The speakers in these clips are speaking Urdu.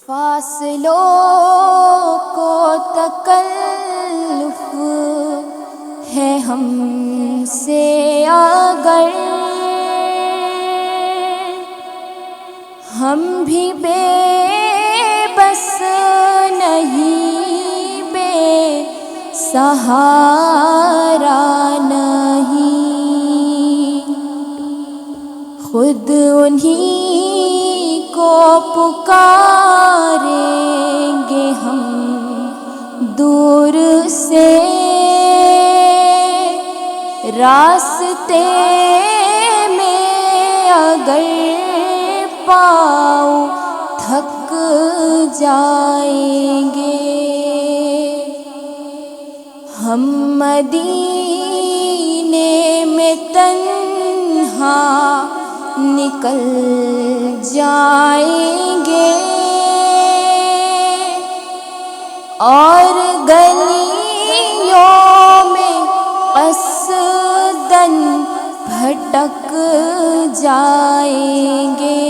فاصلوں کو تکلف ہے ہم سے اگر ہم بھی بے بس نہیں، بے سہارا نہیں، خود انہی کو پکاریں گے ہم دور سے، راستے میں اگر پاؤں تھک جائیں گے، ہم مدینے میں تنہا نکل جائیں گے، اور گلیوں میں قصداً بھٹک جائیں گے،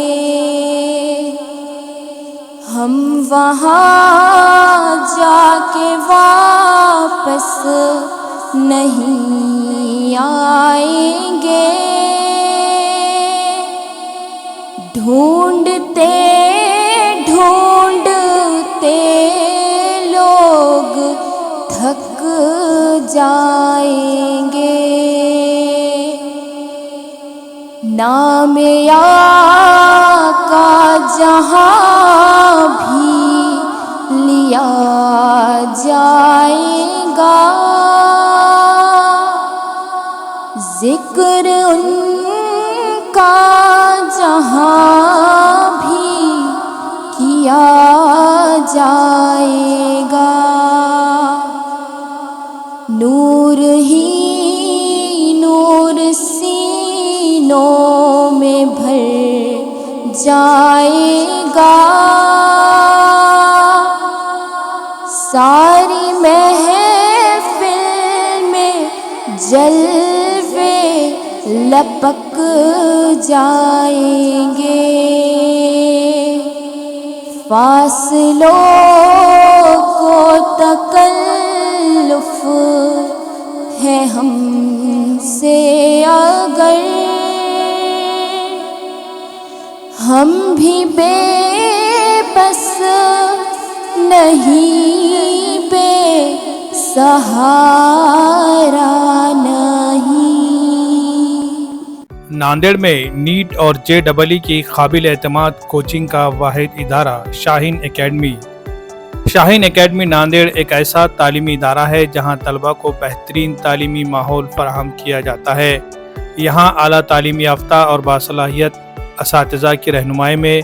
ہم وہاں جا کے واپس نہیں آئیں گے، ڈھونڈتے ڈھونڈتے لوگ تھک جائیں گے، نام آقا جہاں بھی لیا جائے گا، ذکر ان کا جہاں بھی کیا جائے گا، نور ہی نور سینوں میں بھر جائے گا، ساری محفل میں جلوے لپک جائیں گے، فاصلوں کو تکلف ہے ہم سے اگر ہم بھی بے بس نہیں، بے سہارا نہیں۔ ناندیڑ میں نیٹ اور JEE کی قابل اعتماد کوچنگ کا واحد ادارہ شاہین اکیڈمی۔ شاہین اکیڈمی ناندیڑ ایک ایسا تعلیمی ادارہ ہے جہاں طلبہ کو بہترین تعلیمی ماحول فراہم کیا جاتا ہے۔ یہاں اعلیٰ تعلیم یافتہ اور باصلاحیت اساتذہ کی رہنمائی میں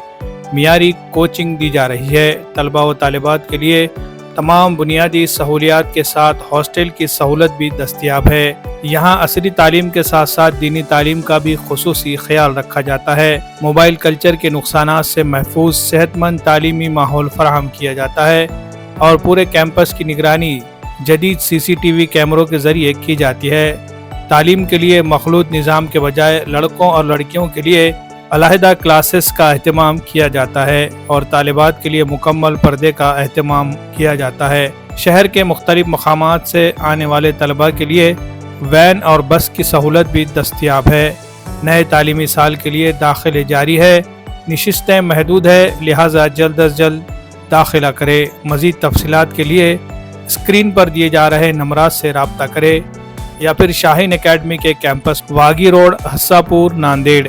معیاری کوچنگ دی جا رہی ہے۔ طلبہ و طالبات کے لیے تمام بنیادی سہولیات کے ساتھ ہاسٹل کی سہولت بھی دستیاب ہے۔ یہاں عصری تعلیم کے ساتھ ساتھ دینی تعلیم کا بھی خصوصی خیال رکھا جاتا ہے۔ موبائل کلچر کے نقصانات سے محفوظ صحت مند تعلیمی ماحول فراہم کیا جاتا ہے، اور پورے کیمپس کی نگرانی جدید CCTV کیمروں کے ذریعے کی جاتی ہے۔ تعلیم کے لیے مخلوط نظام کے بجائے لڑکوں اور لڑکیوں کے لیے علیحدہ کلاسز کا اہتمام کیا جاتا ہے، اور طالبات کے لیے مکمل پردے کا اہتمام کیا جاتا ہے۔ شہر کے مختلف مقامات سے آنے والے طلباء کے لیے وین اور بس کی سہولت بھی دستیاب ہے۔ نئے تعلیمی سال کے لیے داخلے جاری ہے، نشستیں محدود ہے، لہٰذا جلد از جلد داخلہ کرے۔ مزید تفصیلات کے لیے اسکرین پر دیے جا رہے نمبرات سے رابطہ کرے، یا پھر شاہین اکیڈمی کے کیمپس واگی روڈ، حصہ پور، ناندیڑ۔